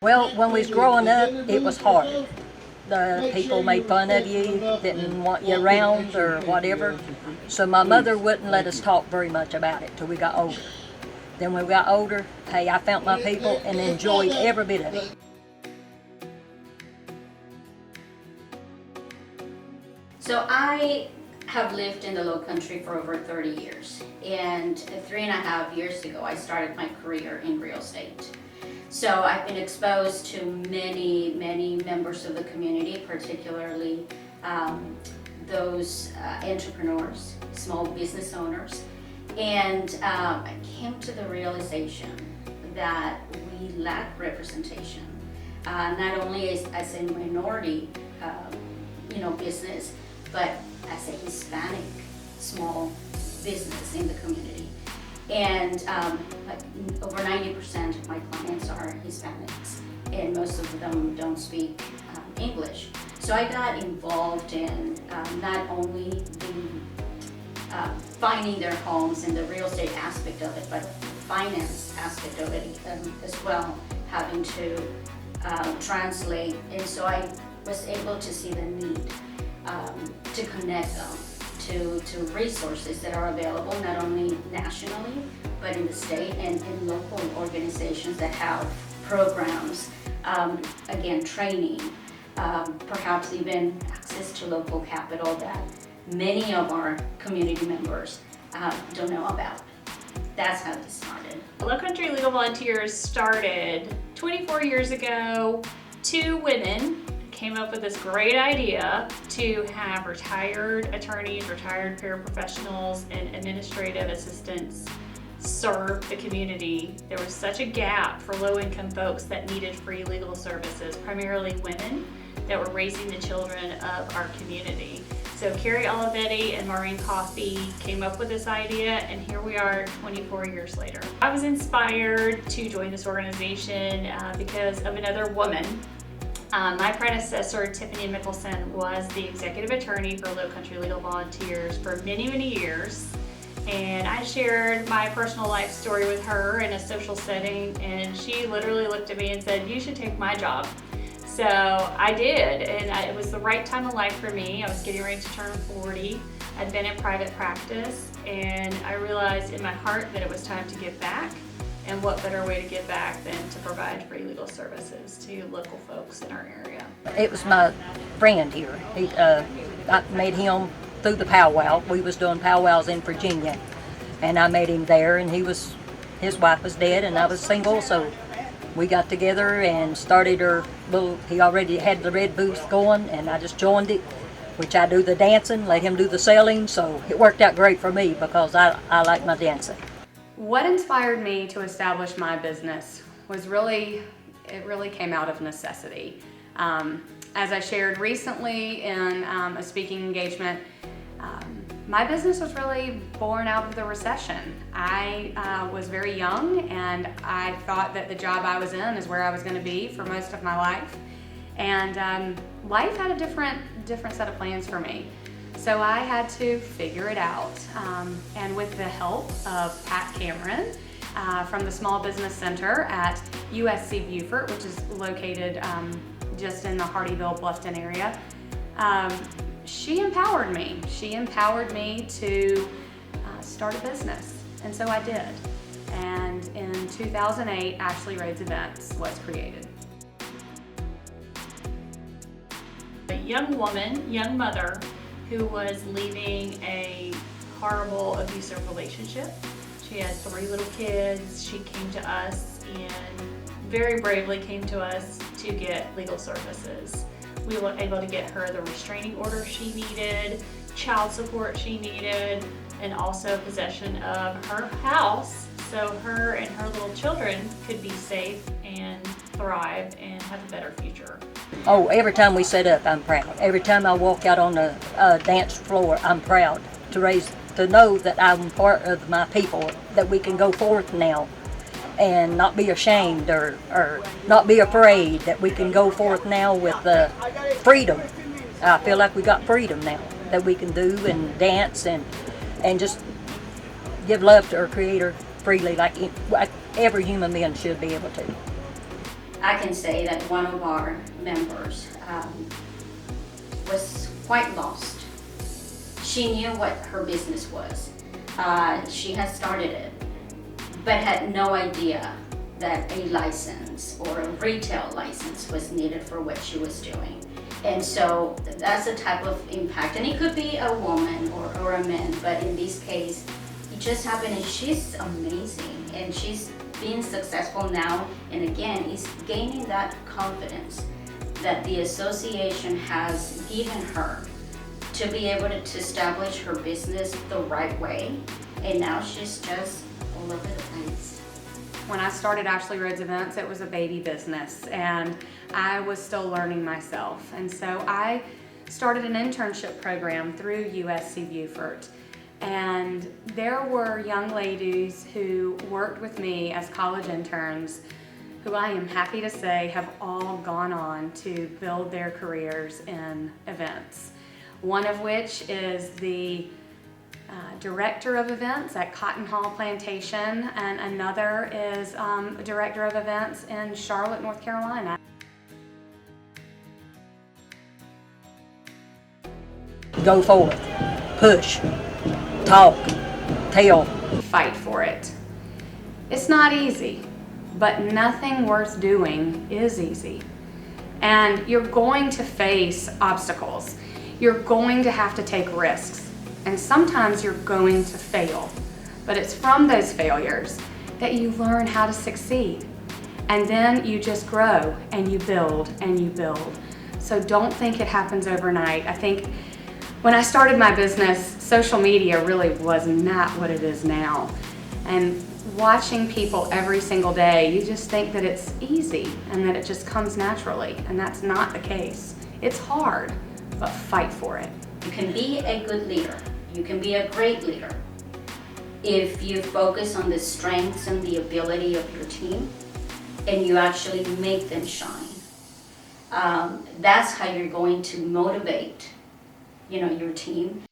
Well, when we was growing up, it was hard. The people made fun of you, didn't want you around or whatever. So my mother wouldn't let us talk very much about it till we got older. Then when we got older, hey, I found my people and enjoyed every bit of it. So I have lived in the Low Country for over 30 years, and 3.5 years ago I started my career in real estate. So I've been exposed to many members of the community, particularly those entrepreneurs, small business owners, and I came to the realization that we lack representation, not only as a minority business, but as a Hispanic small business in the community. And over 90% of my clients are Hispanics, and most of them don't speak English. So I got involved in not only the finding their homes and the real estate aspect of it, but the finance aspect of it as well, having to translate. And so I was able to see the need to connect them to resources that are available not only nationally, but in the state and in local organizations that have programs, again, training, perhaps even access to local capital that many of our community members don't know about. That's how it started. Low Country Legal Volunteers started 24 years ago. 2 women came up with this great idea to have retired attorneys, retired paraprofessionals, and administrative assistants serve the community. There was such a gap for low-income folks that needed free legal services, primarily women that were raising the children of our community. So Carrie Olivetti and Maureen Coffey came up with this idea, and here we are 24 years later. I was inspired to join this organization because of another woman. My predecessor, Tiffany Mickelson, was the executive attorney for Low Country Legal Volunteers for many years. And I shared my personal life story with her in a social setting, and she literally looked at me and said, "You should take my job." So I did, and it was the right time of life for me. I was getting ready to turn 40. I'd been in private practice, and I realized in my heart that it was time to give back. And what better way to give back than to provide free legal services to local folks in our area. It was my friend here. I met him through the powwow. We was doing powwows in Virginia, and I met him there, and his wife was dead, and I was single, so we got together and started he already had the red booth going, and I just joined it, which I do the dancing, let him do the selling, so it worked out great for me because I like my dancing. What inspired me to establish my business was it really came out of necessity. As I shared recently in a speaking engagement, my business was really born out of the recession. I was very young, and I thought that the job I was in is where I was going to be for most of my life. And life had a different set of plans for me. So I had to figure it out, and with the help of Pat Cameron from the Small Business Center at USC Beaufort, which is located just in the Hardeeville, Bluffton area, she empowered me. She empowered me to start a business, and so I did. And in 2008, Ashley Rhodes Events was created. A young woman, young mother, who was leaving a horrible abusive relationship. She had 3 little kids. She came to us and very bravely came to us to get legal services. We were able to get her the restraining order she needed, child support she needed, and also possession of her house so her and her little children could be safe and thrive and have a better future. Oh, every time we set up, I'm proud. Every time I walk out on the dance floor, I'm proud to know that I'm part of my people, that we can go forth now and not be ashamed or not be afraid, that we can go forth now with freedom. I feel like we got freedom now, that we can do and dance and just give love to our Creator freely like every human being should be able to. I can say that one of our members was quite lost. She knew what her business was. She had started it, but had no idea that a license or a retail license was needed for what she was doing. And so that's the type of impact. And it could be a woman or a man, but in this case, it just happened, and she's amazing. And she's being successful now, and again, is gaining that confidence that the association has given her to be able to establish her business the right way. And now she's just all over the place. When I started Ashley Rhodes Events, it was a baby business, and I was still learning myself. And so I started an internship program through USC Beaufort. And there were young ladies who worked with me as college interns who I am happy to say have all gone on to build their careers in events. One of which is the director of events at Cotton Hall Plantation, and another is director of events in Charlotte, North Carolina. Go forward, push, talk, tell. Fight for it. It's not easy, but nothing worth doing is easy. And you're going to face obstacles. You're going to have to take risks. And sometimes you're going to fail. But it's from those failures that you learn how to succeed. And then you just grow and you build and you build. So don't think it happens overnight. I think when I started my business, social media really was not what it is now. And watching people every single day, you just think that it's easy and that it just comes naturally. And that's not the case. It's hard, but fight for it. You can be a good leader. You can be a great leader if you focus on the strengths and the ability of your team and you actually make them shine. That's how you're going to motivate, your team.